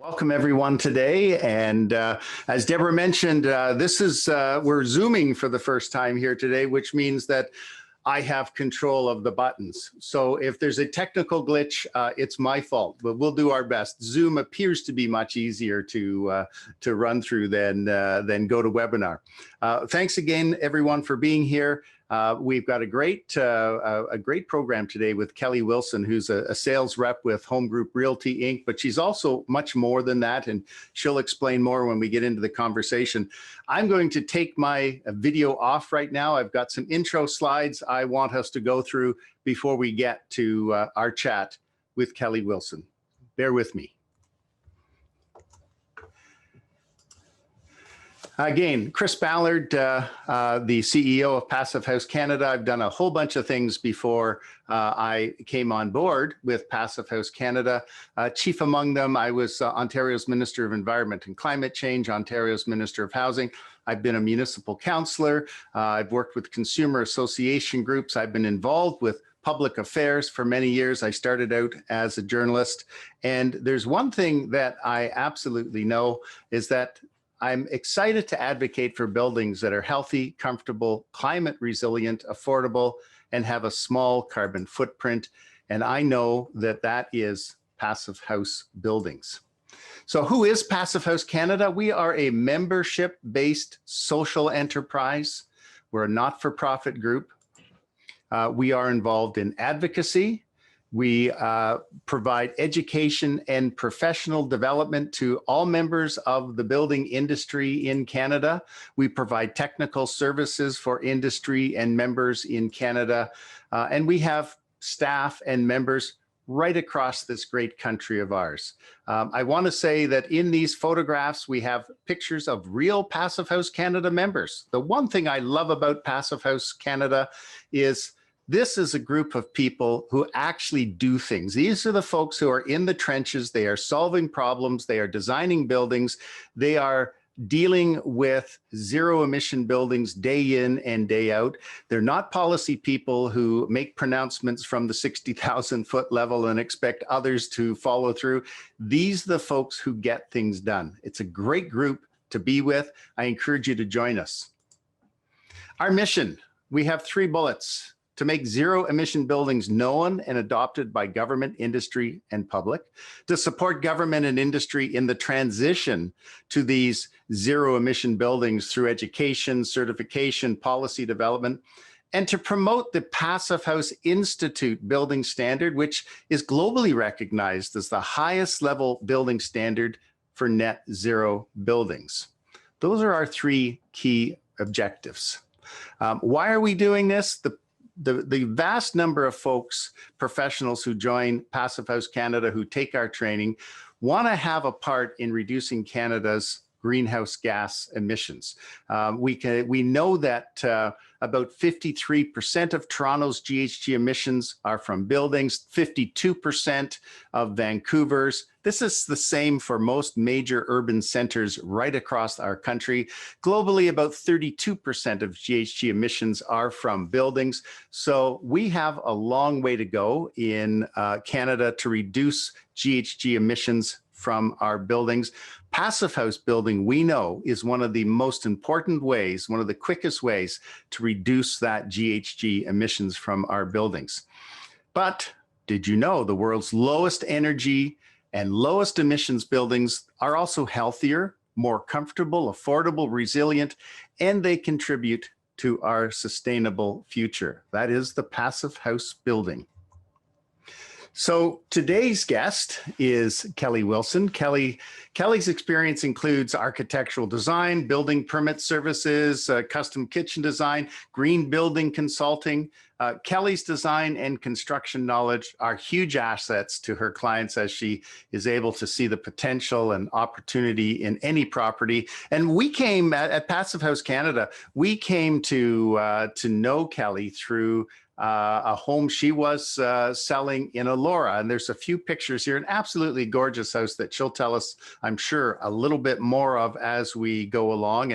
Welcome everyone today, and as Deborah mentioned, we're Zooming for the first time here today, which means that I have control of the buttons. So if there's a technical glitch, it's my fault, but we'll do our best. Zoom appears to be much easier to run through than GoToWebinar. Thanks again, everyone, for being here. We've got a great program today with Kelly Wilson, who's a sales rep with Home Group Realty Inc., but she's also much more than that, and she'll explain more when we get into the conversation. I'm going to take my video off right now. I've got some intro slides I want us to go through before we get to our chat with Kelly Wilson. Bear with me. Again, Chris Ballard, the CEO of Passive House Canada. I've done a whole bunch of things before I came on board with Passive House Canada. Chief among them, I was Ontario's Minister of Environment and Climate Change, Ontario's Minister of Housing. I've been a municipal councillor. I've worked with consumer association groups. I've been involved with public affairs for many years. I started out as a journalist. And there's one thing that I absolutely know is that I'm excited to advocate for buildings that are healthy, comfortable, climate resilient, affordable, and have a small carbon footprint. And I know that that is Passive House Buildings. So who is Passive House Canada? We are a membership-based social enterprise. We're a not-for-profit group. We are involved in advocacy. We provide education and professional development to all members of the building industry in Canada. We provide technical services for industry and members in Canada. And we have staff and members right across this great country of ours. I want to say that in these photographs, we have pictures of real Passive House Canada members. The one thing I love about Passive House Canada is this is a group of people who actually do things. These are the folks who are in the trenches. They are solving problems. They are designing buildings. They are dealing with zero emission buildings day in and day out. They're not policy people who make pronouncements from the 60,000 foot level and expect others to follow through. These are the folks who get things done. It's a great group to be with. I encourage you to join us. Our mission, we have 3 bullets: to make zero emission buildings known and adopted by government, industry, and public, to support government and industry in the transition to these zero emission buildings through education, certification, policy development, and to promote the Passive House Institute building standard, which is globally recognized as the highest level building standard for net zero buildings. Those are our 3 key objectives. Why are we doing this? The vast number of folks, professionals who join Passive House Canada, who take our training, want to have a part in reducing Canada's greenhouse gas emissions. We know that about 53% of Toronto's GHG emissions are from buildings, 52% of Vancouver's. This is the same for most major urban centers right across our country. Globally, about 32% of GHG emissions are from buildings. So we have a long way to go in Canada to reduce GHG emissions from our buildings. Passive house building, we know, is one of the most important ways, one of the quickest ways to reduce that GHG emissions from our buildings. But did you know the world's lowest energy and lowest emissions buildings are also healthier, more comfortable, affordable, resilient, and they contribute to our sustainable future? That is the Passive House building. So today's guest is Kelly Wilson. Kelly's experience includes architectural design, building permit services, custom kitchen design, green building consulting. Kelly's design and construction knowledge are huge assets to her clients as she is able to see the potential and opportunity in any property. And we came at Passive House Canada, we came to know Kelly through a home she was selling in Elora. And there's a few pictures here, an absolutely gorgeous house that she'll tell us, I'm sure, a little bit more of as we go along.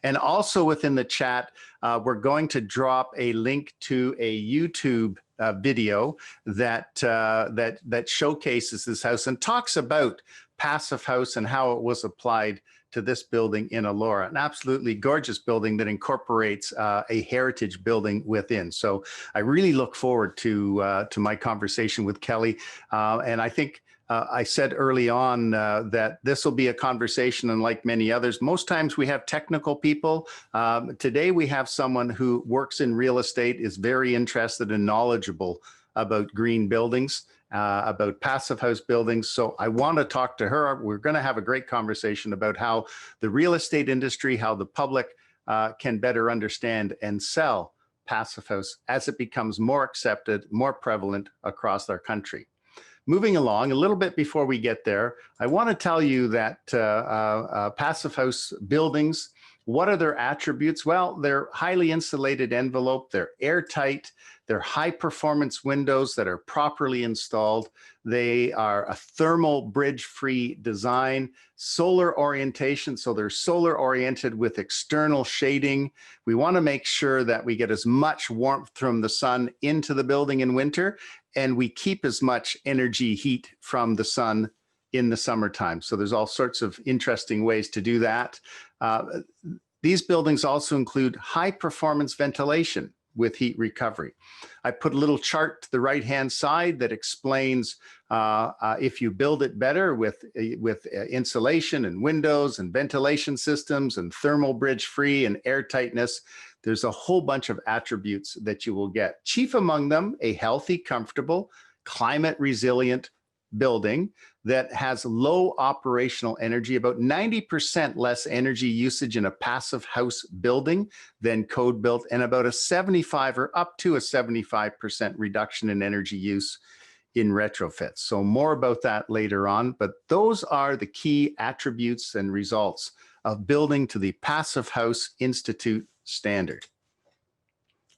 And also within the chat, we're going to drop a link to a YouTube video that showcases this house and talks about Passive House and how it was applied to this building in Elora, an absolutely gorgeous building that incorporates a heritage building within. So I really look forward to my conversation with Kelly. And I think I said early on that this will be a conversation, and like many others, most times we have technical people. Today we have someone who works in real estate, is very interested and knowledgeable about green buildings, about passive house buildings. So I want to talk to her. We're going to have a great conversation about how the real estate industry, how the public can better understand and sell passive house as it becomes more accepted, more prevalent across our country. Moving along a little bit before we get there, I want to tell you that passive house buildings, what are their attributes? Well, they're highly insulated envelope, they're airtight, they're high performance windows that are properly installed. They are a thermal bridge-free design, solar orientation, so they're solar oriented with external shading. We want to make sure that we get as much warmth from the sun into the building in winter, and we keep as much energy heat from the sun in the summertime. So there's all sorts of interesting ways to do that. These buildings also include high performance ventilation with heat recovery. I put a little chart to the right-hand side that explains if you build it better with insulation and windows and ventilation systems and thermal bridge-free and airtightness, there's a whole bunch of attributes that you will get. Chief among them, a healthy, comfortable, climate-resilient building that has low operational energy, about 90% less energy usage in a passive house building than code built, and about a 75 or up to a 75% reduction in energy use in retrofits. So more about that later on, but those are the key attributes and results of building to the Passive House Institute standard.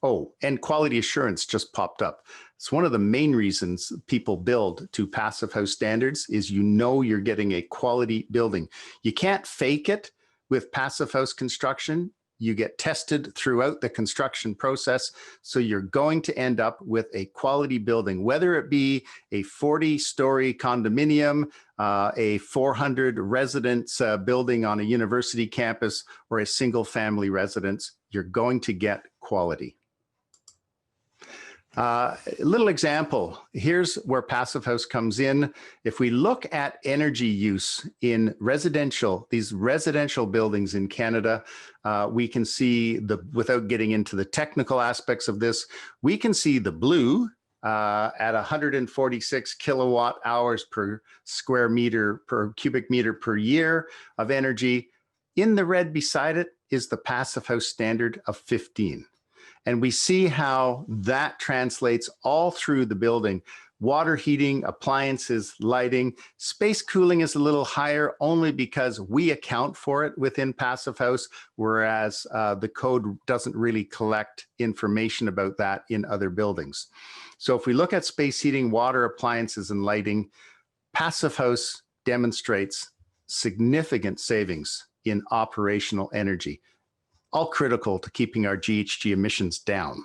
Oh, and quality assurance just popped up. It's one of the main reasons people build to passive house standards is you know you're getting a quality building. You can't fake it with passive house construction. You get tested throughout the construction process. So you're going to end up with a quality building, whether it be a 40-story condominium, a 400 residence building on a university campus, or a single family residence, you're going to get quality. A little example, here's where passive house comes in. If we look at energy use in these residential buildings in Canada, we can see without getting into the technical aspects of this, we can see the blue at 146 kilowatt hours per square meter, per cubic meter per year of energy. In the red beside it is the passive house standard of 15. And we see how that translates all through the building. Water heating, appliances, lighting, space cooling is a little higher only because we account for it within Passive House, whereas the code doesn't really collect information about that in other buildings. So if we look at space heating, water, appliances, and lighting, Passive House demonstrates significant savings in operational energy, all critical to keeping our GHG emissions down.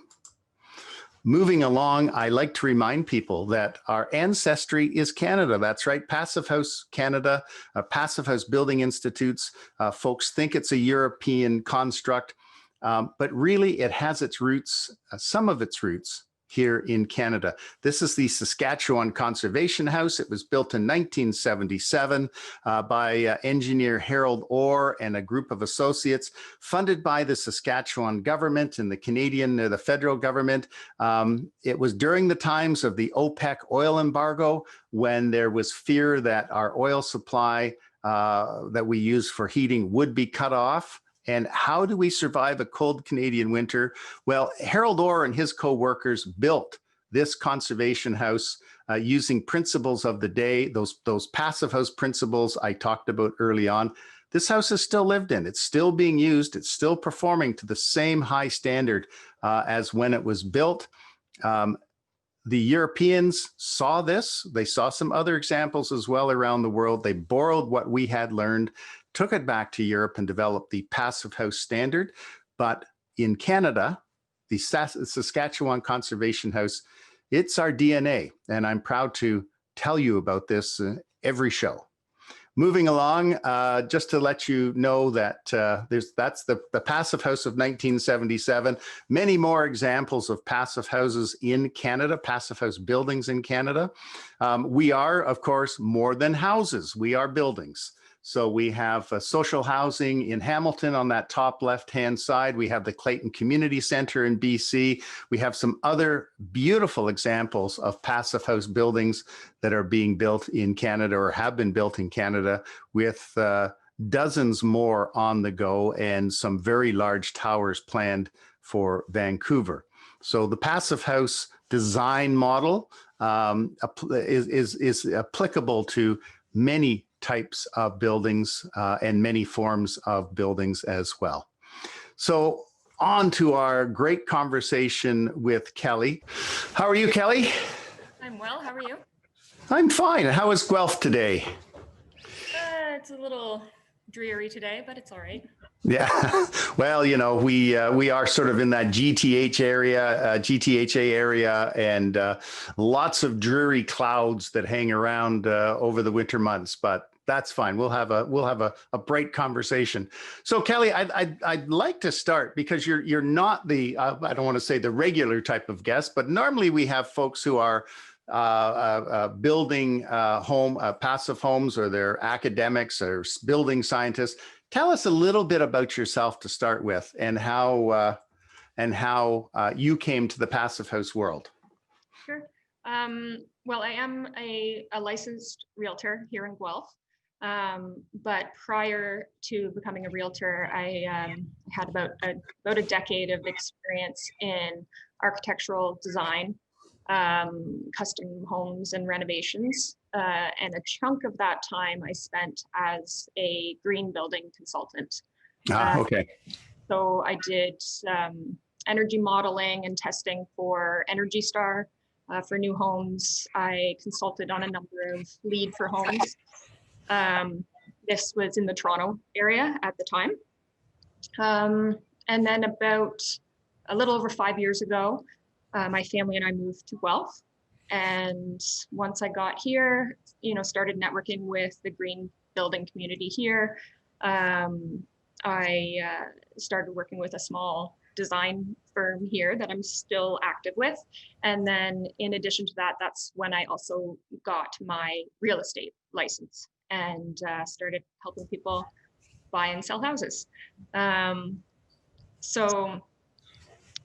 Moving along, I like to remind people that our ancestry is Canada. That's right, Passive House Canada, Passive House Building Institutes. Folks think it's a European construct, but really it has its roots, some of its roots, here in Canada. This is the Saskatchewan Conservation House. It was built in 1977 by engineer Harold Orr and a group of associates, funded by the Saskatchewan government and the federal government. It was during the times of the OPEC oil embargo when there was fear that our oil supply that we use for heating would be cut off. And how do we survive a cold Canadian winter? Well, Harold Orr and his co-workers built this conservation house using principles of the day, those passive house principles I talked about early on. This house is still lived in. It's still being used. It's still performing to the same high standard as when it was built. The Europeans saw this. They saw some other examples as well around the world. They borrowed what we had learned, took it back to Europe and developed the Passive House standard. But in Canada, the Saskatchewan Conservation House, it's our DNA. And I'm proud to tell you about this every show. Moving along, just to let you know that that's the Passive House of 1977. Many more examples of passive houses in Canada, passive house buildings in Canada. We are, of course, more than houses. We are buildings. So we have social housing in Hamilton on that top left-hand side. We have the Clayton Community Centre in BC. We have some other beautiful examples of passive house buildings that are being built in Canada or have been built in Canada, with dozens more on the go and some very large towers planned for Vancouver. So the passive house design model is applicable to many types of buildings and many forms of buildings as well. So on to our great conversation with Kelly. How are you, Kelly? I'm well. How are you? I'm fine. How is Guelph today? It's a little dreary today, but it's all right. Yeah, well, you know, we are sort of in that GTHA area, and lots of dreary clouds that hang around over the winter months. But that's fine. We'll have a bright conversation. So, Kelly, I'd like to start because you're not the I don't want to say the regular type of guest, but normally we have folks who are building passive homes, or they're academics or building scientists. Tell us a little bit about yourself to start with, and how you came to the passive house world. Sure. Well, I am a licensed realtor here in Guelph, but prior to becoming a realtor, I had about a decade of experience in architectural design, custom homes and renovations. And a chunk of that time I spent as a green building consultant. Okay. So I did energy modeling and testing for Energy Star for new homes. I consulted on a number of LEED for homes. This was in the Toronto area at the time. And then about a little over 5 years ago, my family and I moved to Guelph. And once I got here, started networking with the green building community here. I started working with a small design firm here that I'm still active with. And then in addition to that, that's when I also got my real estate license and started helping people buy and sell houses. So,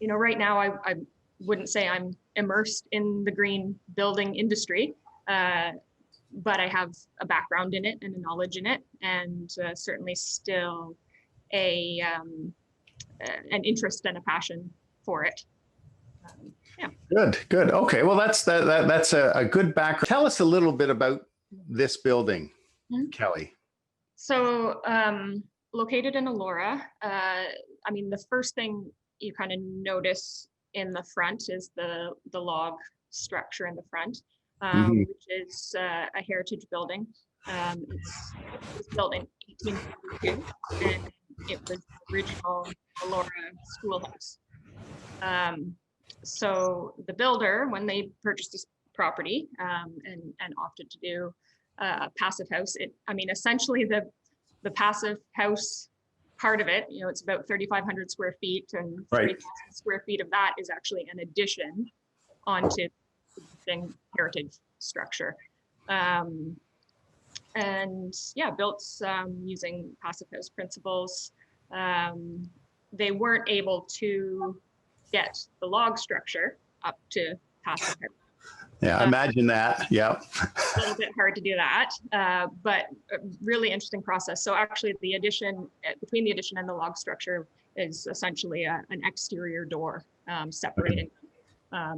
right now I wouldn't say I'm immersed in the green building industry, but I have a background in it and a knowledge in it, and certainly still an interest and a passion for it. Yeah. Good. Okay. Well, that's a good background. Tell us a little bit about this building, Kelly. So, located in Elora, the first thing you kind of notice in the front is the log structure in the front, which is a heritage building. It was built in 1842, and it was the original Elora schoolhouse. So the builder, when they purchased this property and opted to do a passive house, essentially the passive house part of it, it's about 3,500 square feet, and 3,000 square feet of that is actually an addition onto the heritage structure. And yeah, built using passive house principles. They weren't able to get the log structure up to passive house. Yeah, imagine that. Yeah. A little bit hard to do that, but a really interesting process. So actually the addition, between the addition and the log structure, is essentially an exterior door separating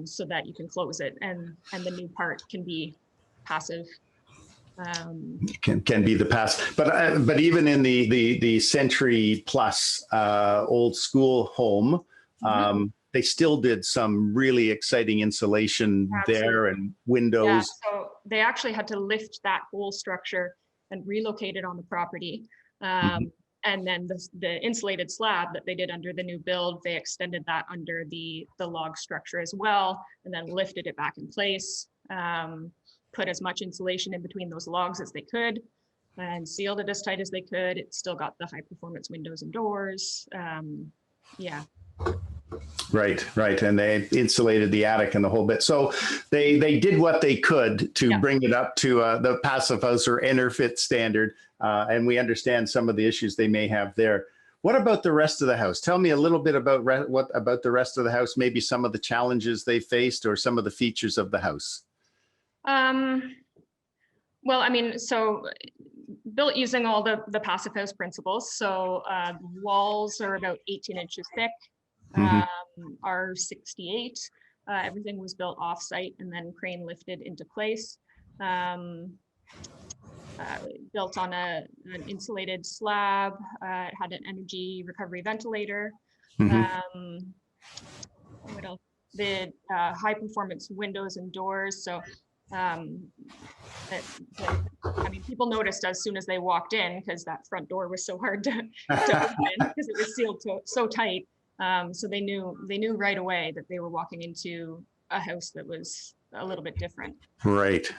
so that you can close it, and the new part can be passive. Can be the passive, but even in the century plus old school home, they still did some really exciting insulation there and windows. Yeah, so they actually had to lift that whole structure and relocate it on the property. And then the insulated slab that they did under the new build, they extended that under the log structure as well, and then lifted it back in place, put as much insulation in between those logs as they could. and sealed it as tight as they could. It still got the high performance windows and doors. Yeah. Right. And they insulated the attic and the whole bit. So they did what they could to bring it up to the Passive House or EnerFit standard. And we understand some of the issues they may have there. What about the rest of the house? Tell me a little bit about what about the rest of the house, maybe some of the challenges they faced or some of the features of the house. Well, I mean, so built using all the Passive House principles. So walls are about 18 inches thick, are 68. Everything was built off-site and then crane lifted into place. Built on an insulated slab. It had an energy recovery ventilator. What else? The high performance windows and doors. So I mean, people noticed as soon as they walked in, because that front door was so hard to open because it was sealed so tight. So they knew right away that they were walking into a house that was a little bit different. Right.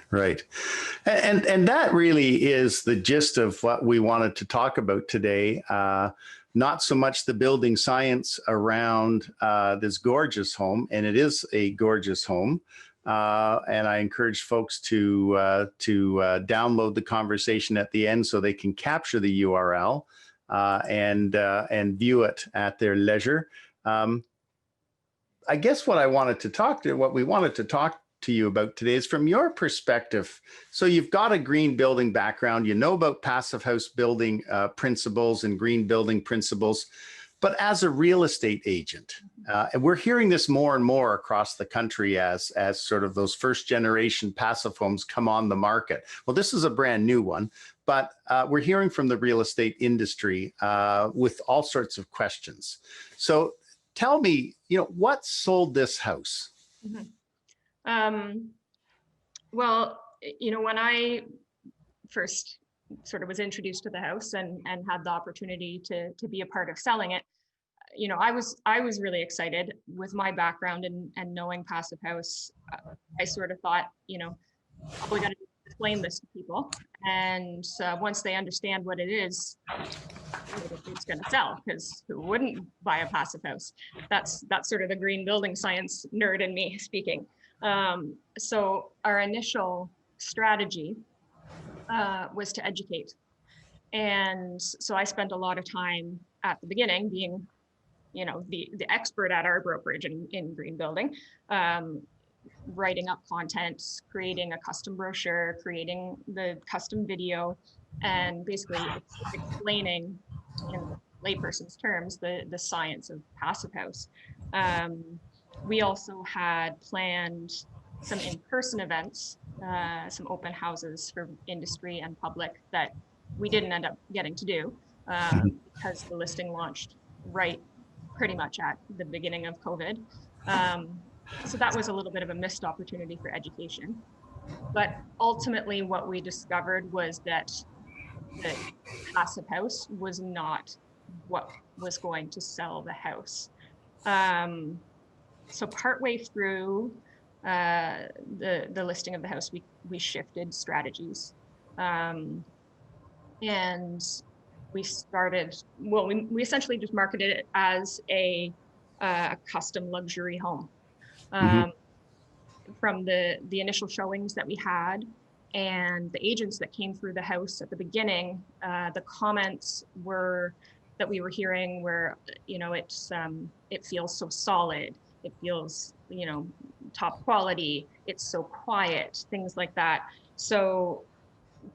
And that really is the gist of what we wanted to talk about today. Not so much the building science around this gorgeous home, and it is a gorgeous home. And I encourage folks to download the conversation at the end so they can capture the URL and view it at their leisure. I guess what we wanted to talk to you about today is from your perspective. So you've got a green building background, you know about Passive House building principles and green building principles, but as a real estate agent, and we're hearing this more and more across the country as sort of those first generation passive homes come on the market. Well, this is a brand new one, but we're hearing from the real estate industry with all sorts of questions. So tell me, what sold this house? Well, when I first sort of was introduced to the house and had the opportunity to be a part of selling it, I was really excited with my background and knowing Passive House. I sort of thought, we got to explain this to people, and once they understand what it is, it's going to sell, because who wouldn't buy a Passive House? That's sort of the green building science nerd in me speaking. So our initial strategy was to educate. And so I spent a lot of time at the beginning being, the expert at our brokerage in green building, writing up content, creating a custom brochure, creating the custom video, and basically explaining in layperson's terms the science of Passive House. We also had planned some in-person events, some open houses for industry and public that we didn't end up getting to do because the listing launched pretty much at the beginning of COVID. So that was a little bit of a missed opportunity for education. But ultimately what we discovered was that the Passive House was not what was going to sell the house. So partway through the listing of the house, we shifted strategies, and we started. Well, we essentially just marketed it as a custom luxury home. From the initial showings that we had and the agents that came through the house at the beginning, the comments that we were hearing were, it feels so solid. It feels, top quality. It's so quiet, things like that. So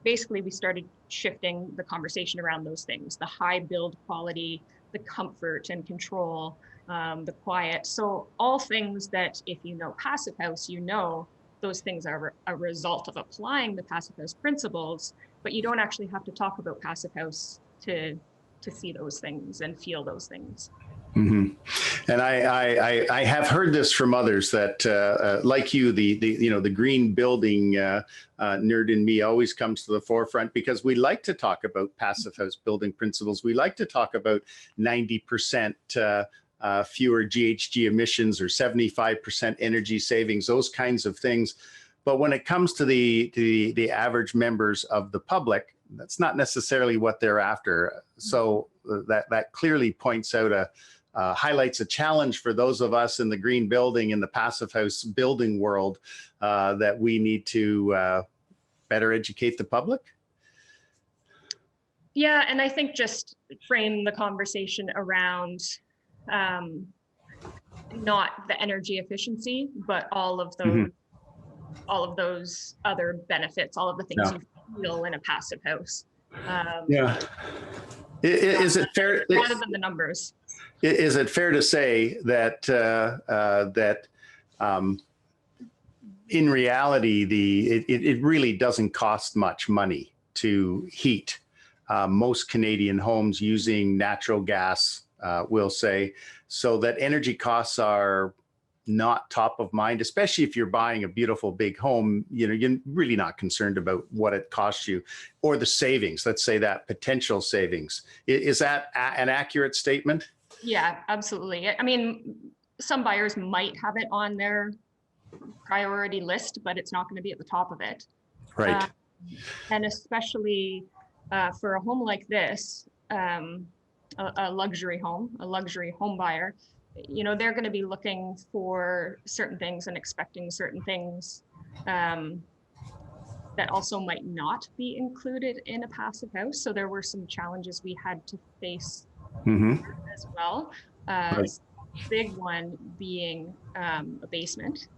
basically we started shifting the conversation around those things: the high build quality, the comfort and control, the quiet. So all things that if you know Passive House, those things are a result of applying the Passive House principles, but you don't actually have to talk about Passive House to see those things and feel those things. And I have heard this from others that like you, the green building nerd in me always comes to the forefront, because we like to talk about Passive House building principles. We like to talk about 90% fewer GHG emissions or 75% energy savings, those kinds of things. But when it comes to the average members of the public, that's not necessarily what they're after. So that clearly points out highlights a challenge for those of us in the green building, in the passive house building world, that we need to better educate the public. Yeah, and I think just frame the conversation around not the energy efficiency, but all of those other benefits, all of the things you feel in a passive house. Yeah. Is it fair? Rather than the numbers. Is it fair to say that in reality, it really doesn't cost much money to heat most Canadian homes using natural gas, we'll say, so that energy costs are not top of mind, especially if you're buying a beautiful big home. You're really not concerned about what it costs you or the savings, let's say that potential savings. Is that an accurate statement? Yeah, absolutely. I mean, some buyers might have it on their priority list, but it's not going to be at the top of it. Right. And especially for a home like this, a luxury home buyer, they're going to be looking for certain things and expecting certain things that also might not be included in a passive house. So there were some challenges we had to face as well. Right. Big one being a basement.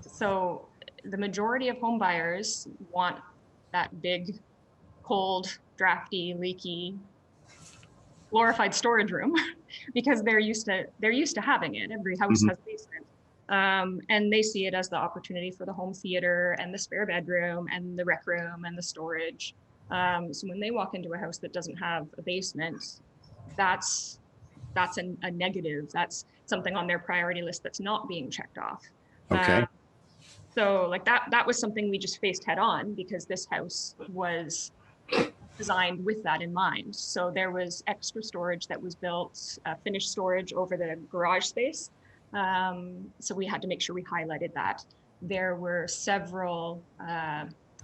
So the majority of home buyers want that big, cold, drafty, leaky, glorified storage room because they're used to having it. Every house has a basement. And they see it as the opportunity for the home theater and the spare bedroom and the rec room and the storage. So when they walk into a house that doesn't have a basement, that's a negative. That's something on their priority list that's not being checked off. Okay. So like that was something we just faced head on because this house was designed with that in mind. So there was extra storage that was built, finished storage over the garage space. So we had to make sure we highlighted that. There were several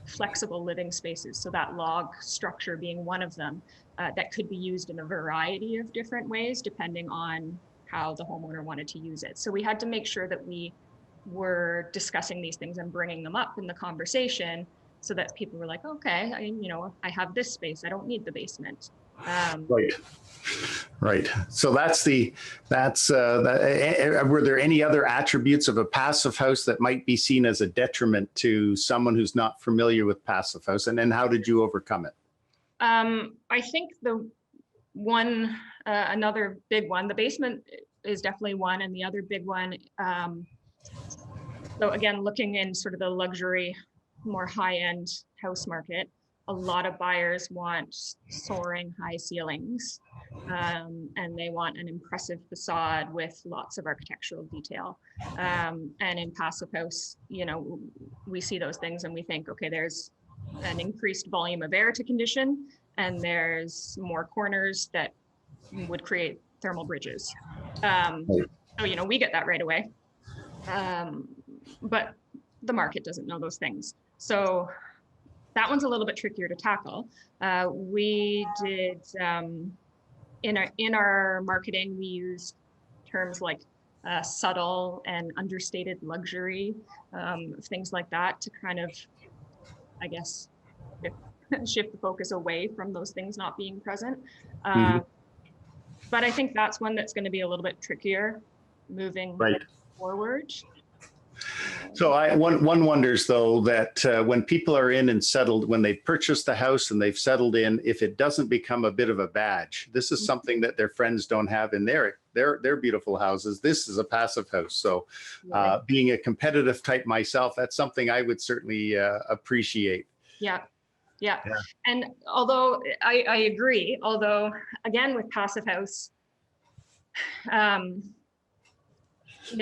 flexible living spaces. So that log structure being one of them that could be used in a variety of different ways, depending on how the homeowner wanted to use it. So we had to make sure that we were discussing these things and bringing them up in the conversation so that people were like, okay, I have this space. I don't need the basement. Right. So were there any other attributes of a passive house that might be seen as a detriment to someone who's not familiar with passive house? And then how did you overcome it? I think another big one, the basement is definitely one. And the other big one, so again, looking in sort of the luxury, more high-end house market, a lot of buyers want soaring high ceilings, and they want an impressive facade with lots of architectural detail. And in passive house, we see those things and we think, okay, there's an increased volume of air to condition, and there's more corners that would create thermal bridges. So, we get that right away. But the market doesn't know those things. So that one's a little bit trickier to tackle. We did, in our marketing, we used terms like subtle and understated luxury, things like that to kind of, I guess, shift the focus away from those things not being present. But I think that's one that's going to be a little bit trickier moving forward. So one wonders, though, that when people are in and settled, when they've purchased the house and they've settled in, if it doesn't become a bit of a badge, this is something that their friends don't have in their beautiful houses. This is a passive house. So being a competitive type myself, that's something I would certainly appreciate. Yeah. And although I agree, again, with passive house, for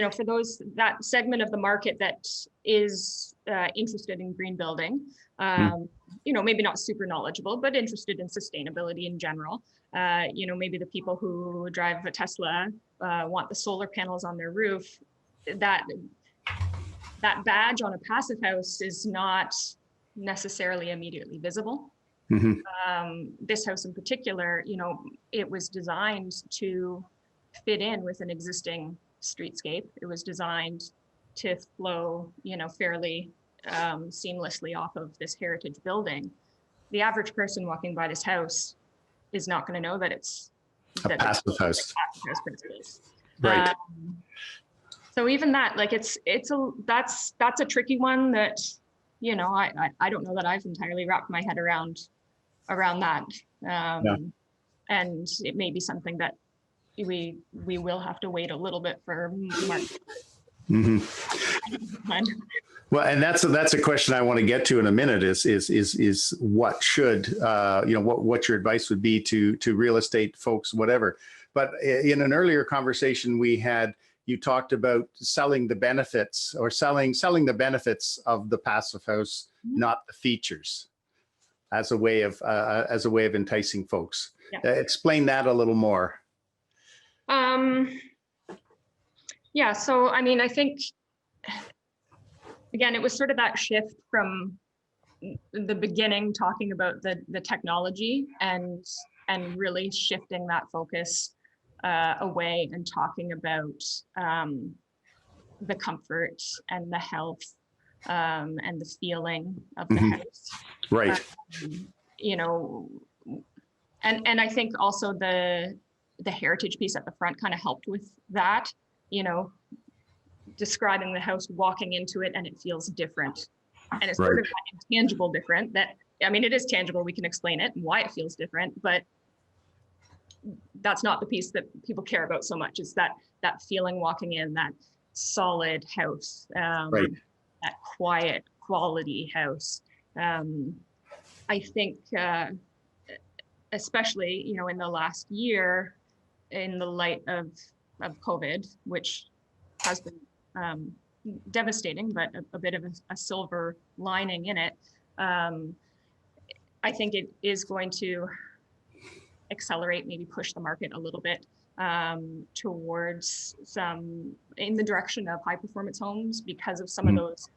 that segment of the market that is interested in green building, maybe not super knowledgeable, but interested in sustainability in general. Maybe the people who drive a Tesla want the solar panels on their roof. That badge on a passive house is not necessarily immediately visible. Mhm. This house in particular, you know, it was designed to fit in with an existing streetscape. It was designed to flow, you know, fairly seamlessly off of this heritage building. The average person walking by this house is not going to know that it's A passive house. house principles. Right. So even that, like that's a tricky one that, you know, I don't know that I've entirely wrapped my head around that. Yeah. And it may be something that we will have to wait a little bit for Mark. Mhm. Well, and that's a question I want to get to in a minute. Is what should you know, what your advice would be to real estate folks, whatever. But in an earlier conversation we had, you talked about selling the benefits, or selling the benefits of the passive house, not the features, as a way of enticing folks. Yeah. Explain that a little more. Yeah. So I mean, I think, again, it was sort of that shift from the beginning, talking about the technology and really shifting that focus away and talking about the comfort and the health and the feeling of the house. Right. You know, and I think also the heritage piece at the front kind of helped with that, you know, describing the house, walking into it, and it feels different. And it's sort of that intangible different that, I mean, it is tangible. We can explain it and why it feels different, but that's not the piece that people care about so much. It's that feeling walking in, that solid house, that quiet quality house. I think, especially, you know, in the last year, in the light of COVID, which has been devastating, but a bit of a silver lining in it. I think it is going to accelerate, maybe push the market a little bit towards in the direction of high performance homes because of some of those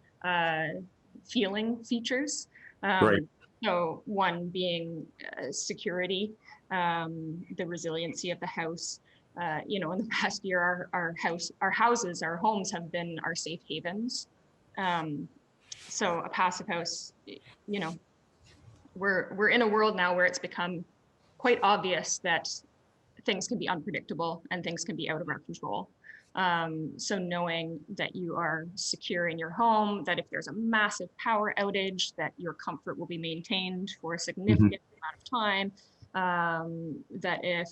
feeling features. So one being security, the resiliency of the house. You know, in the past year, our homes have been our safe havens. So a passive house, you know, we're in a world now where it's become quite obvious that things can be unpredictable and things can be out of our control. So knowing that you are secure in your home, that if there's a massive power outage, that your comfort will be maintained for a significant amount of time, that if,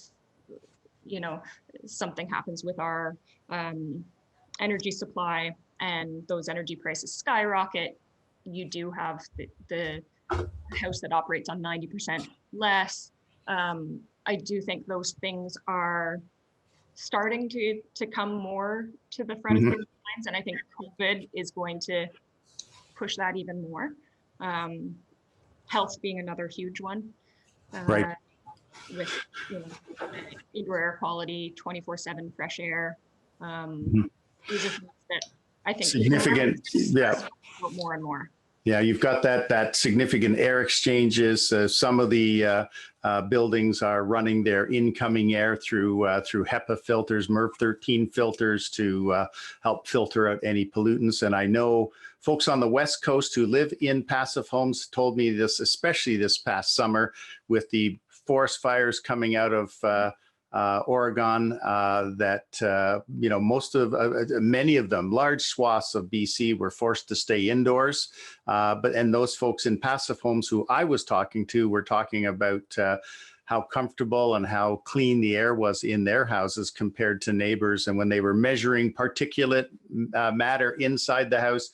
you know, something happens with our energy supply and those energy prices skyrocket, you do have the house that operates on 90% less. I do think those things are starting to come more to the front of people's minds, and I think COVID is going to push that even more. Health being another huge one. With, you know, indoor air quality, 24/7 fresh air. These are things that I think significant, more and more. Yeah, you've got that significant air exchanges. Some of the buildings are running their incoming air through HEPA filters, MERV 13 filters to help filter out any pollutants. And I know folks on the West Coast who live in passive homes told me this, especially this past summer with the forest fires coming out of Oregon, that you know, many of them, large swaths of BC, were forced to stay indoors. And those folks in passive homes who I was talking to were talking about how comfortable and how clean the air was in their houses compared to neighbors. And when they were measuring particulate matter inside the house,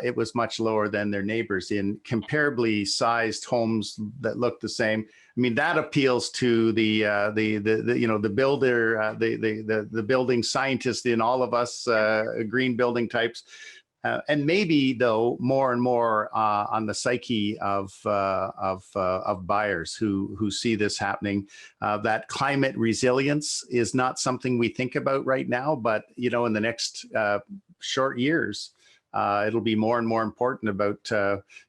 it was much lower than their neighbors in comparably sized homes that look the same. I mean, that appeals to the you know, the builder, the building scientist in all of us, green building types, and maybe though more and more on the psyche of buyers who see this happening. That climate resilience is not something we think about right now, but you know, in the next short years, It'll be more and more important about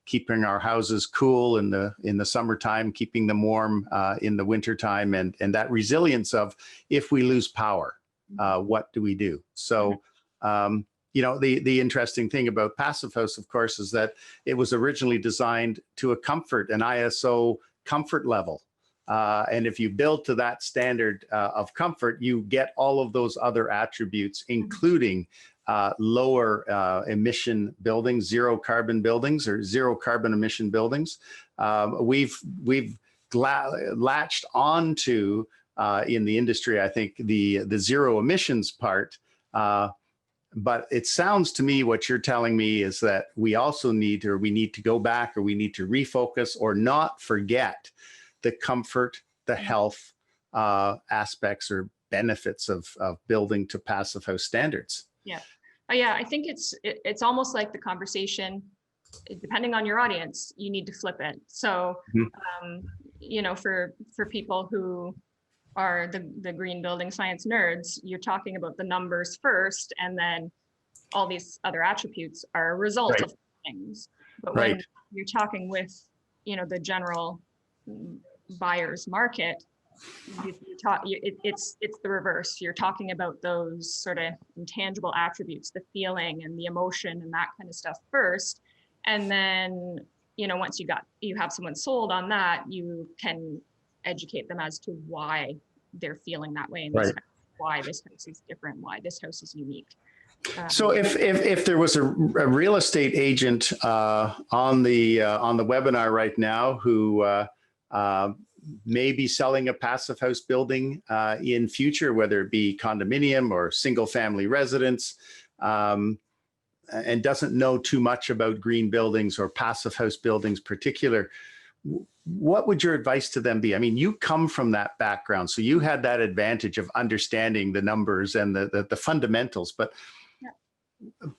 keeping our houses cool in the summertime, keeping them warm in the wintertime, and that resilience of, if we lose power, what do we do? So, you know, the interesting thing about Passive House, of course, is that it was originally designed to an ISO comfort level. And if you build to that standard of comfort, you get all of those other attributes, including lower emission buildings, zero carbon buildings, or zero carbon emission buildings. We've latched onto in the industry, I think, the zero emissions part. But it sounds to me, what you're telling me is that we also need to go back, or we need to refocus, or not forget the comfort, the health aspects or benefits of building to Passive House standards. Yeah. Yeah, I think it's almost like the conversation, depending on your audience, you need to flip it. So, you know, for people who are the green building science nerds, you're talking about the numbers first, and then all these other attributes are a result of things. But when you're talking with, you know, the general buyer's market, it's the reverse. You're talking about those sort of intangible attributes, the feeling and the emotion and that kind of stuff first, and then, you know, once you have someone sold on that, you can educate them as to why they're feeling that way, and why this house is different, why this house is unique. So if there was a real estate agent on the webinar right now who may be selling a Passive House building in future, whether it be condominium or single family residence, and doesn't know too much about green buildings or Passive House buildings particular, what would your advice to them be? I mean, you come from that background, so you had that advantage of understanding the numbers and the fundamentals. But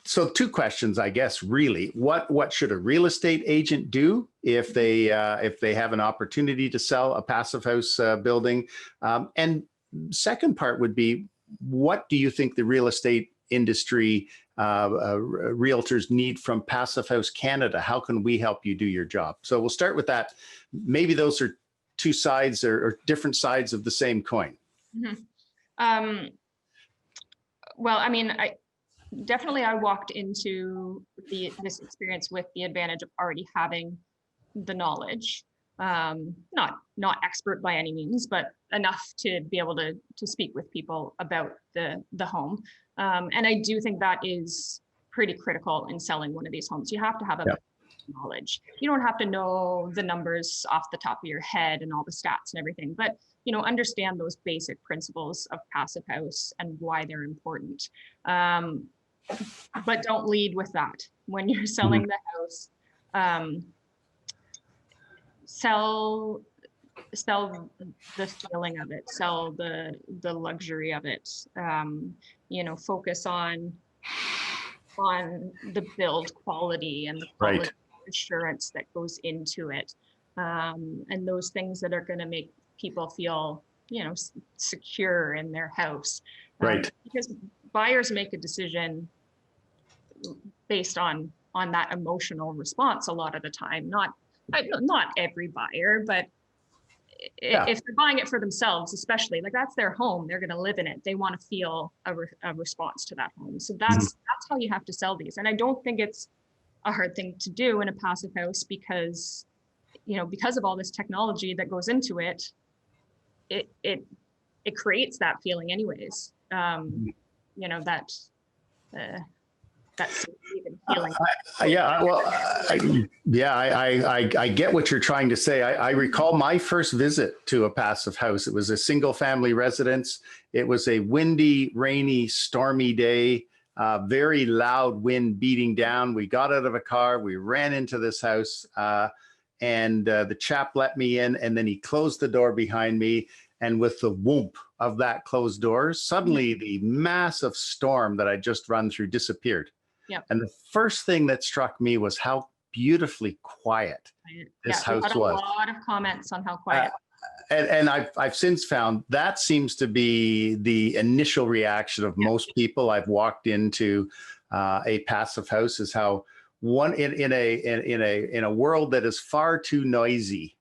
so two questions, I guess, really. What should a real estate agent do if they have an opportunity to sell a Passive House building? And second part would be, what do you think the real estate industry realtors need from Passive House Canada? How can we help you do your job? So we'll start with that. Maybe those are two sides or different sides of the same coin. Well, I mean, I walked into this experience with the advantage of already having the knowledge. Not expert by any means, but enough to be able to speak with people about the home. And I do think that is pretty critical in selling one of these homes. You have to have a knowledge. You don't have to know the numbers off the top of your head and all the stats and everything, but, you know, understand those basic principles of Passive House and why they're important. But don't lead with that when you're selling the house. Sell the feeling of it, sell the luxury of it. You know, focus on the build quality and the quality assurance that goes into it, and those things that are going to make people feel, you know, secure in their house. Because buyers make a decision based on that emotional response a lot of the time. Not every buyer, but if they're buying it for themselves, especially, like, that's their home, they're going to live in it, they want to feel a response to that home. So that's how you have to sell these. And I don't think it's a hard thing to do in a Passive House, because, you know, because of all this technology that goes into it, it creates that feeling anyways. You know, that feeling. I get what you're trying to say. I recall my first visit to a Passive House. It was a single family residence. It was a windy, rainy, stormy day, very loud wind beating down. We got out of a car, we ran into this house, and the chap let me in, and then he closed the door behind me. And with the whoomp of that closed door, suddenly the massive storm that I just run through disappeared. And the first thing that struck me was how beautifully quiet this house was. A lot of comments on how quiet. And I've since found that seems to be the initial reaction of most people I've walked into a passive house is how one in a world that is far too noisy,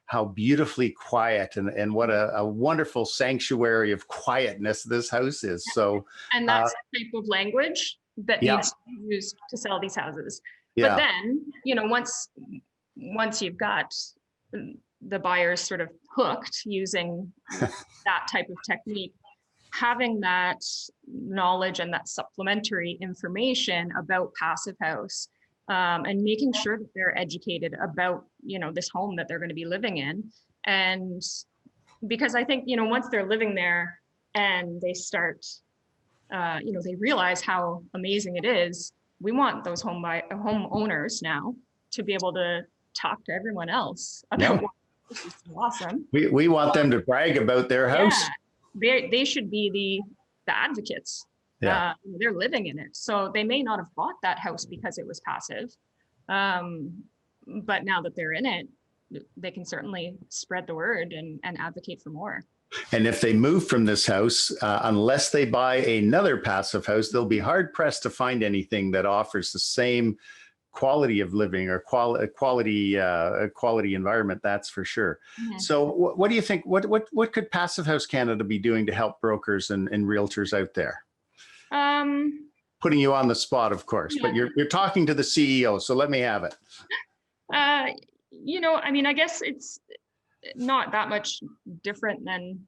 how beautifully quiet and what a wonderful sanctuary of quietness this house is. So, And that's the type of language that yeah, needs to be used to sell these houses. But yeah, then, you know, once you've got the buyers sort of hooked using that type of technique, having that knowledge and that supplementary information about passive house, and making sure that they're educated about, you know, this home that they're going to be living in. And because I think, you know, once they're living there and they start, you know, they realize how amazing it is, we want those homeowners now to be able to talk to everyone else about what this is so awesome. we want them to brag about their house. They should be the advocates. Yeah. They're living in it. So they may not have bought that house because it was passive. But now that they're in it, they can certainly spread the word and advocate for more. And if they move from this house, unless they buy another passive house, they'll be hard pressed to find anything that offers the same quality of living or quality environment. That's for sure. Mm-hmm. So what do you think? What could Passive House Canada be doing to help brokers and realtors out there? Putting you on the spot, of course, but you're talking to the CEO, so let me have it. You know, I mean, I guess it's not that much different than,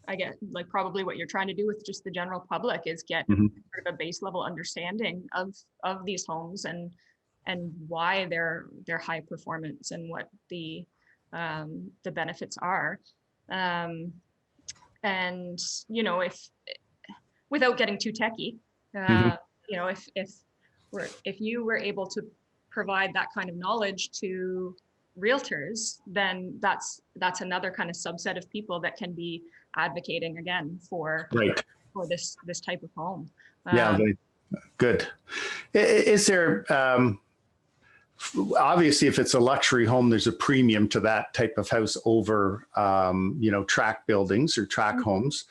I guess, like probably what you're trying to do with just the general public is get sort of a base level understanding of these homes and why they're high performance and what the benefits are. And, you know, if without getting too techie, you know, if you were able to provide that kind of knowledge to realtors, then that's another kind of subset of people that can be advocating again for this type of home. Good. Is there obviously, if it's a luxury home, there's a premium to that type of house over you know, tract buildings or tract homes.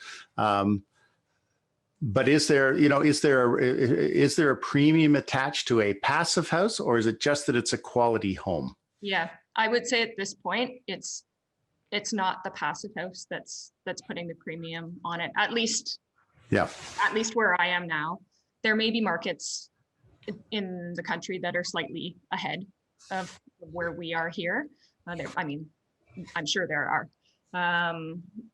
But is there a premium attached to a passive house, or is it just that it's a quality home? Yeah, I would say at this point, it's not the passive house that's putting the premium on it. At least where I am now. There may be markets in the country that are slightly ahead of where we are here. I mean, I'm sure there are.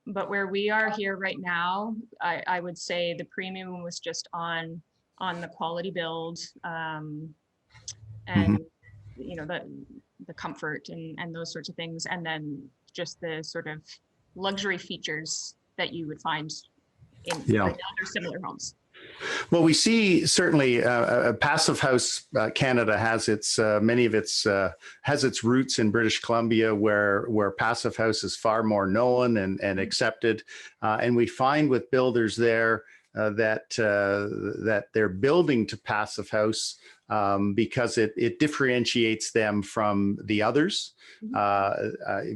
But where we are here right now, I would say the premium was just on the quality build, and you know, the comfort and those sorts of things, and then just the sort of luxury features that you would find in other similar homes. Well, we see certainly Passive House Canada has its has its roots in British Columbia, where Passive House is far more known and accepted, and we find with builders there that they're building to Passive House because it differentiates them from the others.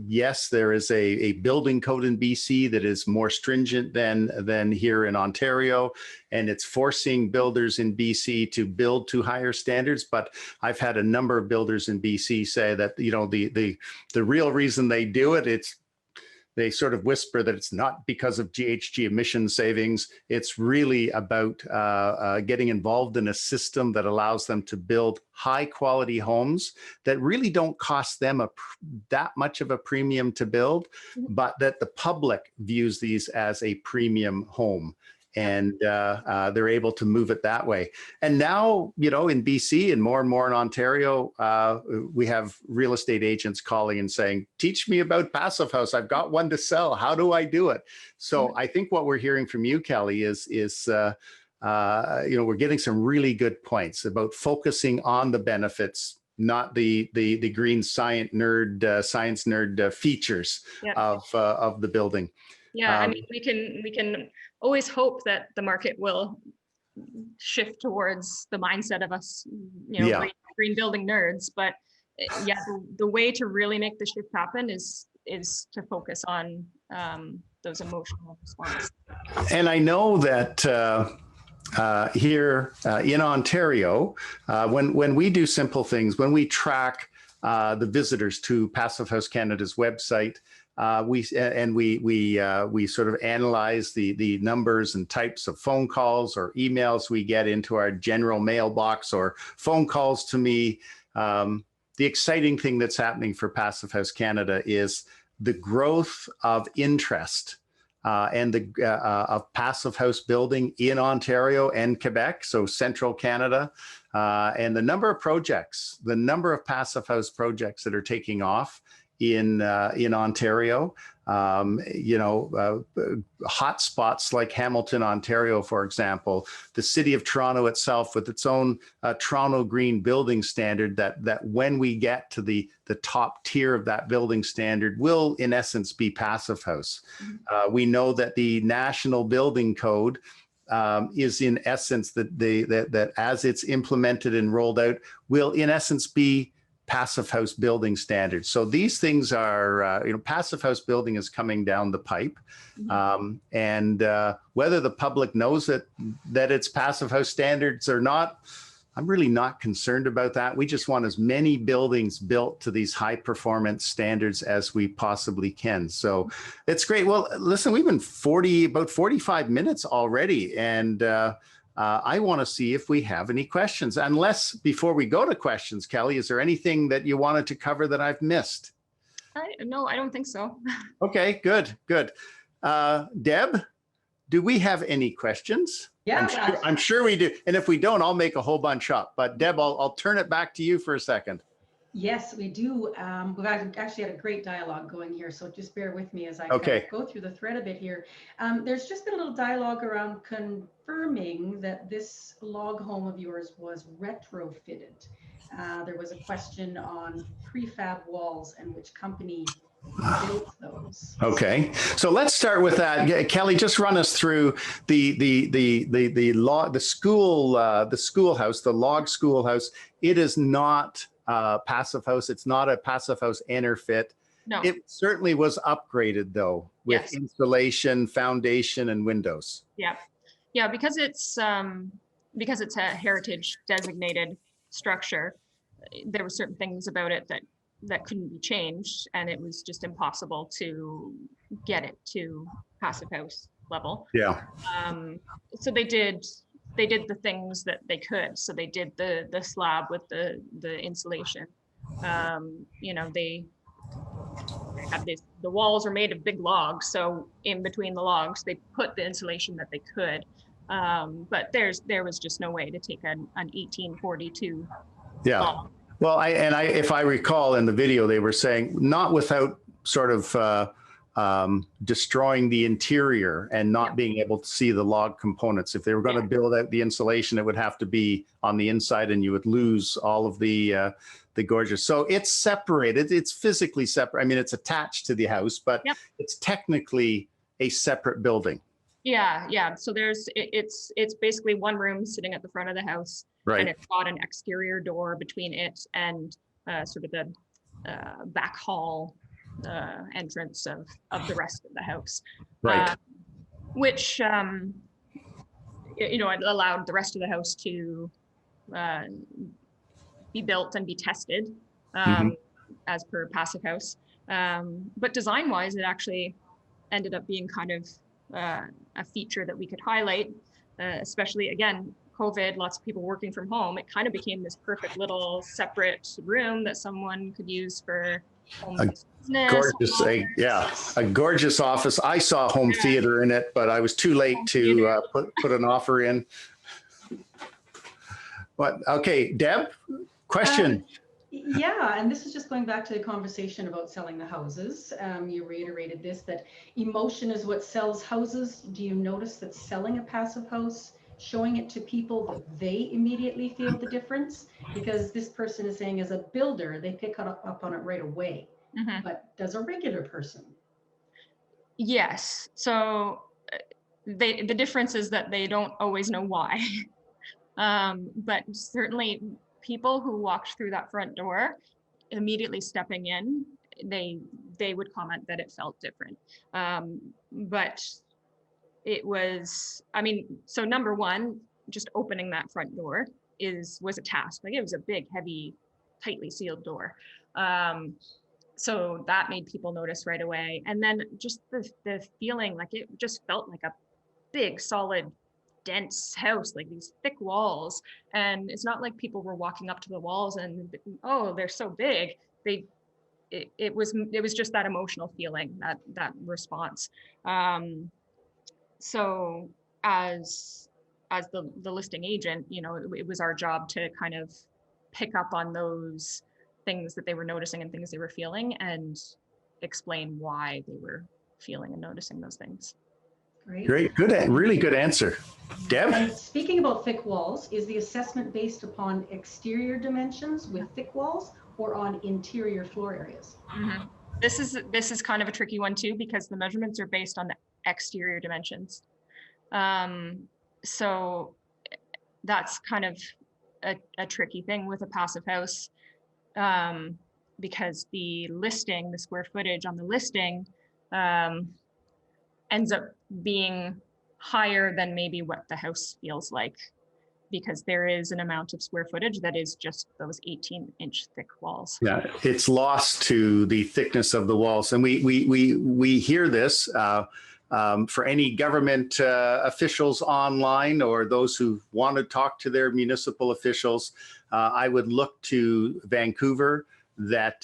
Yes, there is a building code in BC that is more stringent than here in Ontario, and it's forcing builders in BC to build to higher standards. But I've had a number of builders in BC say that, you know, the real reason they do it, they sort of whisper that it's not because of GHG emission savings. It's really about getting involved in a system that allows them to build high quality homes that really don't cost them that much of a premium to build, but that the public views these as a premium home. And they're able to move it that way. And now, you know, in BC and more in Ontario, we have real estate agents calling and saying, teach me about Passive House. I've got one to sell. How do I do it? So I think what we're hearing from you, Kelly, is you know, we're getting some really good points about focusing on the benefits, not the green science nerd features of the building. Yeah, I mean, we can always hope that the market will shift towards the mindset of us, you know, green building nerds. But yeah, the way to really make the shift happen is to focus on those emotional responses. And I know that here in Ontario, when we do simple things, when we track the visitors to Passive House Canada's website, we sort of analyze the numbers and types of phone calls or emails we get into our general mailbox or phone calls to me. The exciting thing that's happening for Passive House Canada is the growth of interest and of passive house building in Ontario and Quebec, so central Canada, and the number of projects, the number of passive house projects that are taking off in Ontario. Hot spots like Hamilton, Ontario, for example, the city of Toronto itself with its own Toronto Green Building Standard that when we get to the top tier of that building standard will in essence be passive house. We know that the National Building Code is in essence that as it's implemented and rolled out will in essence be passive house building standards. So these things are, passive house building is coming down the pipe. And whether the public knows that it's passive house standards or not, I'm really not concerned about that. We just want as many buildings built to these high performance standards as we possibly can. So it's great. Well, listen, we've been about 45 minutes already. And I want to see if we have any questions. Unless before we go to questions, Kelly, is there anything that you wanted to cover that I've missed? No, I don't think so. Okay, good. Deb, do we have any questions? Yeah, I'm sure we do. And if we don't, I'll make a whole bunch up. But Deb, I'll turn it back to you for a second. Yes, we do. We've actually had a great dialogue going here, so just bear with me as I kind of go through the thread a bit here. There's just been a little dialogue around confirming that this log home of yours was retrofitted. There was a question on prefab walls and which company built those. Okay, so let's start with that. Kelly, just run us through the schoolhouse, the log schoolhouse. It is not passive house. It's not a passive house interfit. No. It certainly was upgraded though with insulation, foundation, and windows. Yeah, because it's a heritage designated structure. There were certain things about it that couldn't be changed, and it was just impossible to get it to passive house level. Yeah. So they did the things that they could. So they did the slab with the insulation. They had the walls are made of big logs. So in between the logs, they put the insulation that they could. But there was just no way to take an 1842 log. Well, if I recall in the video, they were saying not without sort of destroying the interior and not being able to see the log components. If they were going to build out the insulation, it would have to be on the inside, and you would lose all of the gorgeous. So it's separated. It's physically separate. I mean, it's attached to the house, but it's technically a separate building. Yeah. So it's basically one room sitting at the front of the house, and it's got an exterior door between it and sort of the back hall entrance of the rest of the house, which it allowed the rest of the house to be built and be tested as per passive house. But design wise, it actually ended up being kind of a feature that we could highlight, especially again, COVID, lots of people working from home. It kind of became this perfect little separate room that someone could use for home business. Gorgeous, a gorgeous office. I saw home theater in it, but I was too late to put an offer in. But okay, Deb, question. Yeah, and this is just going back to the conversation about selling the houses. You reiterated this, that emotion is what sells houses. Do you notice that selling a passive house, showing it to people, that they immediately feel the difference? Because this person is saying as a builder, they pick up on it right away. But does a regular person? Yes. So the difference is that they don't always know why. But certainly people who walked through that front door, immediately stepping in, they would comment that it felt different. But it was, so number one, just opening that front door was a task. Like, it was a big, heavy, tightly sealed door. So that made people notice right away. And then just the feeling, like, it just felt like a big, solid, dense house, like these thick walls. And it's not like people were walking up to the walls and, oh, they're so big. It was just that emotional feeling, that response. So as the listing agent, it was our job to kind of pick up on those things that they were noticing and things they were feeling, and explain why they were feeling and noticing those things. Great. Good. Really good answer. Deb? And speaking about thick walls, is the assessment based upon exterior dimensions with thick walls or on interior floor areas? Mm-hmm. This is kind of a tricky one too, because the measurements are based on the exterior dimensions. So that's kind of a tricky thing with a passive house, because the square footage on the listing ends up being higher than maybe what the house feels like, because there is an amount of square footage that is just those 18-inch thick walls. Yeah, it's lost to the thickness of the walls. And we hear this for any government officials online, or those who want to talk to their municipal officials. I would look to Vancouver, that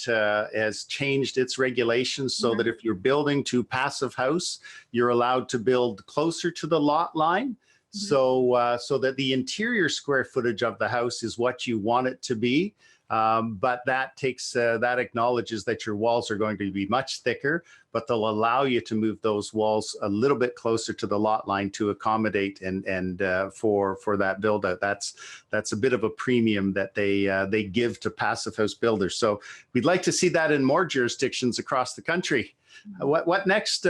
has changed its regulations so that if you're building to passive house, you're allowed to build closer to the lot line. So that the interior square footage of the house is what you want it to be. But that acknowledges that your walls are going to be much thicker, but they'll allow you to move those walls a little bit closer to the lot line to accommodate and for that build out. That's a bit of a premium that they give to passive house builders. So we'd like to see that in more jurisdictions across the country. What next?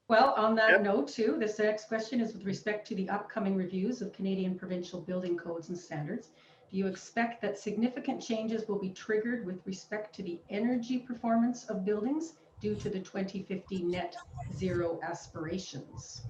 Well, on that note too, this next question is with respect to the upcoming reviews of Canadian provincial building codes and standards. Do you expect that significant changes will be triggered with respect to the energy performance of buildings due to the 2050 net zero aspirations?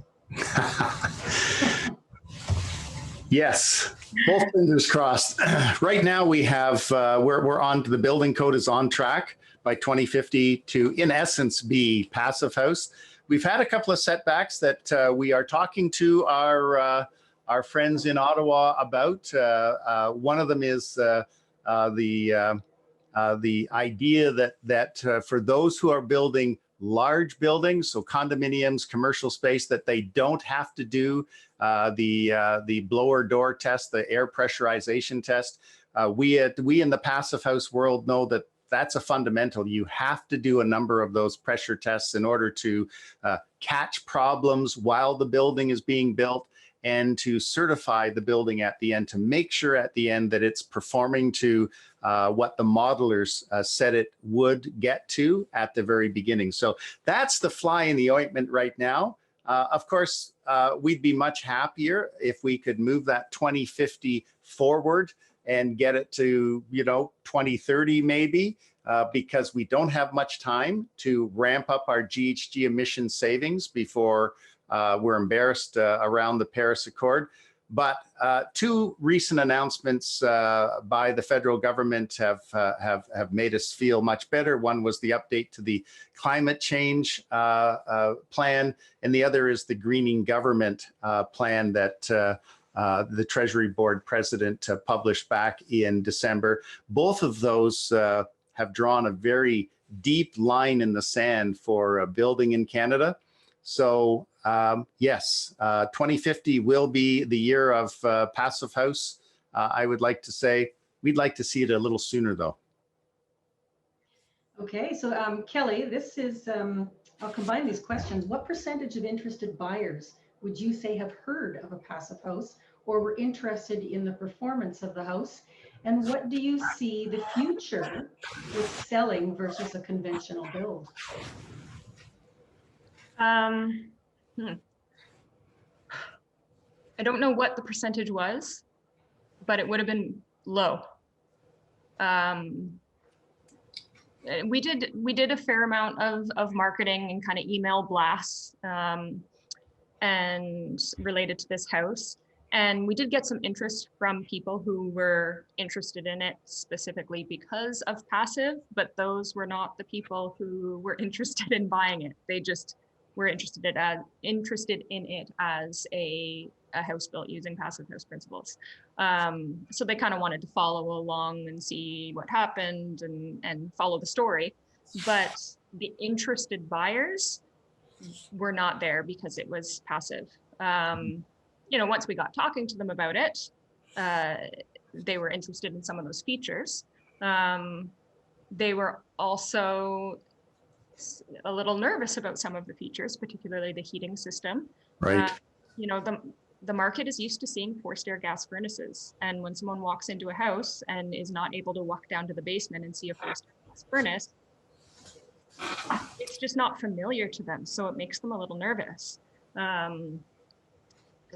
Yes, both fingers crossed. Right now we have, we're on, the building code is on track by 2050 to, in essence, be passive house. We've had a couple of setbacks that we are talking to our friends in Ottawa about. One of them is the idea that for those who are building large buildings, so condominiums, commercial space, that they don't have to do the blower door test, the air pressurization test. We in the passive house world know that that's a fundamental. You have to do a number of those pressure tests in order to catch problems while the building is being built, and to certify the building at the end, to make sure at the end that it's performing to what the modelers said it would get to at the very beginning. So that's the fly in the ointment right now. Of course, we'd be much happier if we could move that 2050 forward and get it to 2030 maybe, because we don't have much time to ramp up our GHG emission savings before we're embarrassed around the Paris Accord. But two recent announcements by the federal government have made us feel much better. One was the update to the climate change plan, and the other is the greening government plan that the Treasury Board president published back in December. Both of those have drawn a very deep line in the sand for building in Canada. So yes, 2050 will be the year of passive house. I would like to say we'd like to see it a little sooner though. Okay, so Kelly, this is, I'll combine these questions. What percentage of interested buyers would you say have heard of a passive house or were interested in the performance of the house? And what do you see the future with selling versus a conventional build? I don't know what the percentage was, but it would have been low. We did a fair amount of marketing and kind of email blasts and related to this house. And we did get some interest from people who were interested in it specifically because of passive, but those were not the people who were interested in buying it. They just were interested in it as a house built using passive house principles. So they kind of wanted to follow along and see what happened and follow the story. But the interested buyers were not there because it was passive. You know, once we got talking to them about it, they were interested in some of those features. They were also a little nervous about some of the features, particularly the heating system. Right. You know, the market is used to seeing forced air gas furnaces. And when someone walks into a house and is not able to walk down to the basement and see a forced air gas furnace, it's just not familiar to them. So it makes them a little nervous.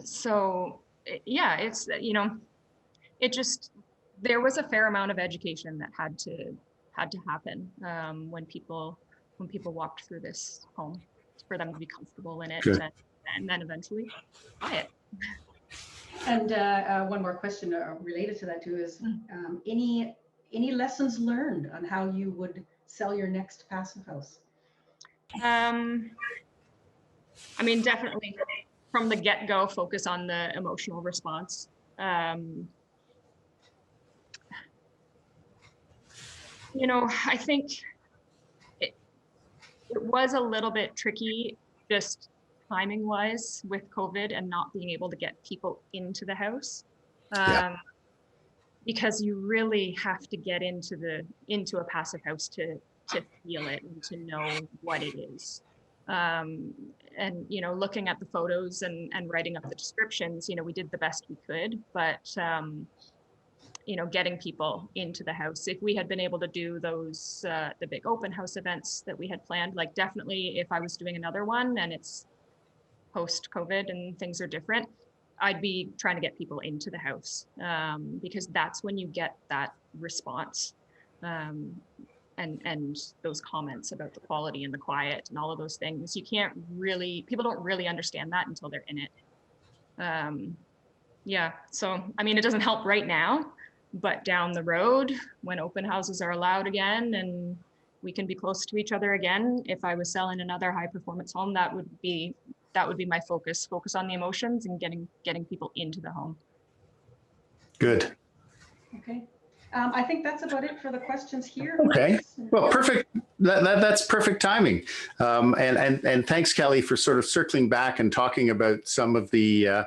So yeah, it's, you know, it just, there was a fair amount of education that had to happen when people walked through this home for them to be comfortable in it, and then eventually buy it. And one more question related to that too is any lessons learned on how you would sell your next passive house? I mean, definitely from the get-go, focus on the emotional response. You know, I think it was a little bit tricky just timing wise with COVID and not being able to get people into the house. Because you really have to get into a passive house to feel it and to know what it is. And, you know, looking at the photos and writing up the descriptions, you know, we did the best we could, but, you know, getting people into the house. If we had been able to do those, the big open house events that we had planned, like definitely if I was doing another one and it's post-COVID and things are different, I'd be trying to get people into the house because that's when you get that response. And those comments about the quality and the quiet and all of those things, you can't really, people don't really understand that until they're in it. Yeah, so, I mean, it doesn't help right now, but down the road, when open houses are allowed again and we can be close to each other again, if I was selling another high performance home, that would be my focus on the emotions and getting people into the home. Good. Okay. I think that's about it for the questions here. Okay. Well, perfect. That's perfect timing. And thanks, Kelly, for sort of circling back and talking about some of the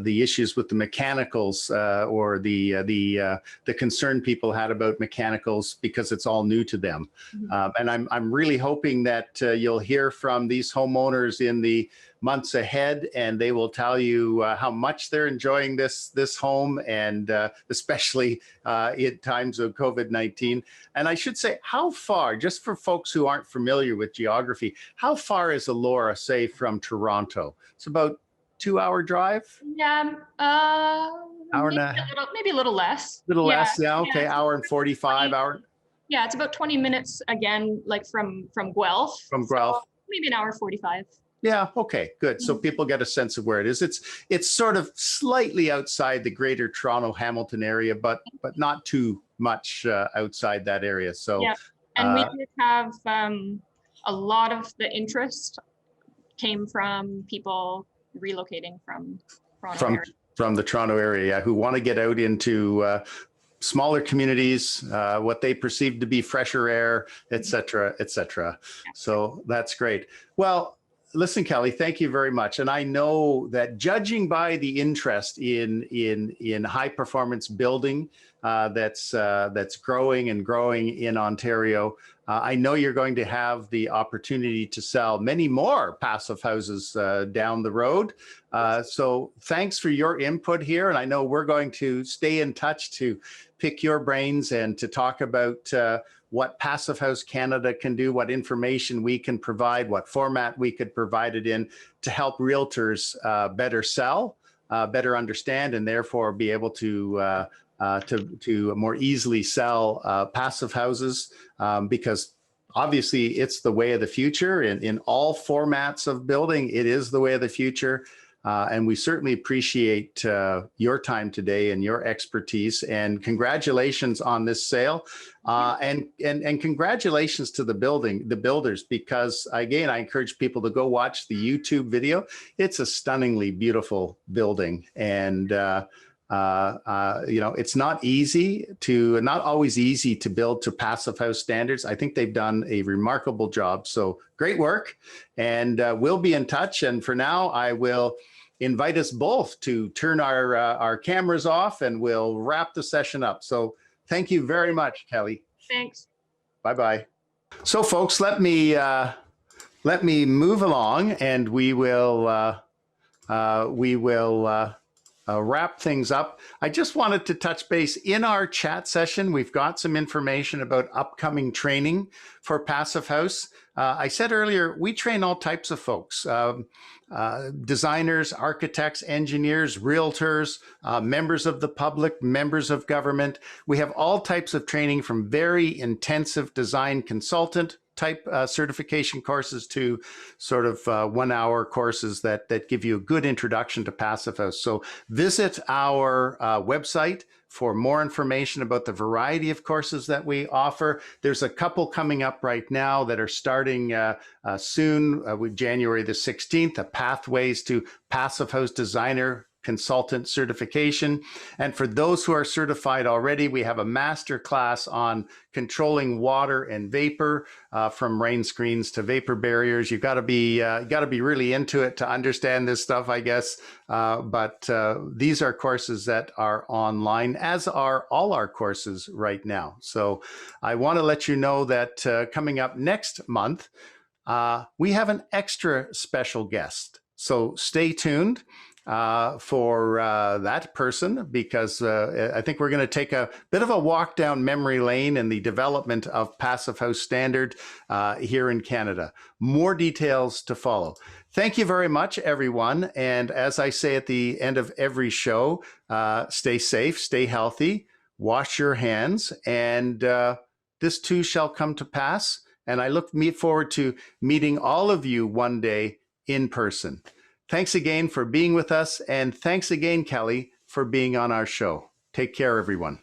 issues with the mechanicals or the concern people had about mechanicals because it's all new to them. And I'm really hoping that you'll hear from these homeowners in the months ahead, and they will tell you how much they're enjoying this home, and especially in times of COVID-19. And I should say, how far, just for folks who aren't familiar with geography, how far is Elora, say, from Toronto? It's about 2-hour drive? Yeah, hour maybe a little less. Less, yeah, okay, hour and 45, hour. Yeah, it's about 20 minutes again, like from Guelph. From Guelph. So maybe an hour 45. Yeah, okay, good. So people get a sense of where it is. It's sort of slightly outside the greater Toronto Hamilton area, but not too much outside that area. So yeah, and we did have a lot of the interest came from people relocating from the Toronto area, who want to get out into smaller communities, what they perceive to be fresher air, et cetera, et cetera. So that's great. Well, listen, Kelly, thank you very much. And I know that judging by the interest in high performance building that's growing and growing in Ontario, I know you're going to have the opportunity to sell many more passive houses down the road. So thanks for your input here. And I know we're going to stay in touch to pick your brains and to talk about what Passive House Canada can do, what information we can provide, what format we could provide it in to help realtors better sell, better understand, and therefore be able to more easily sell passive houses, because obviously it's the way of the future in all formats of building. It is the way of the future. And we certainly appreciate your time today and your expertise. And congratulations on this sale. And congratulations to the builders, because again, I encourage people to go watch the YouTube video. It's a stunningly beautiful building. And it's not always easy to build to Passive House standards. I think they've done a remarkable job. So great work, and we'll be in touch. And for now, I will invite us both to turn our cameras off, and we'll wrap the session up. So thank you very much, Kelly. Thanks. Bye-bye. So folks, let me move along, and we will wrap things up. I just wanted to touch base in our chat session. We've got some information about upcoming training for Passive House. I said earlier, we train all types of folks, designers, architects, engineers, realtors, members of the public, members of government. We have all types of training, from very intensive design consultant type certification courses to sort of 1 hour courses that give you a good introduction to Passive House. So visit our website for more information about the variety of courses that we offer. There's a couple coming up right now that are starting soon with January the 16th, a Pathways to Passive House Designer Consultant Certification. And for those who are certified already, we have a master class on controlling water and vapor, from rain screens to vapor barriers. You've got to be really into it to understand this stuff, I guess. But these are courses that are online, as are all our courses right now. So I want to let you know that coming up next month, we have an extra special guest. So stay tuned for that person, because I think we're going to take a bit of a walk down memory lane in the development of Passive House Standard here in Canada. More details to follow. Thank you very much, everyone. And as I say at the end of every show, stay safe, stay healthy, wash your hands, and this too shall come to pass. And I look forward to meeting all of you one day in person. Thanks again for being with us. And thanks again, Kelly, for being on our show. Take care, everyone.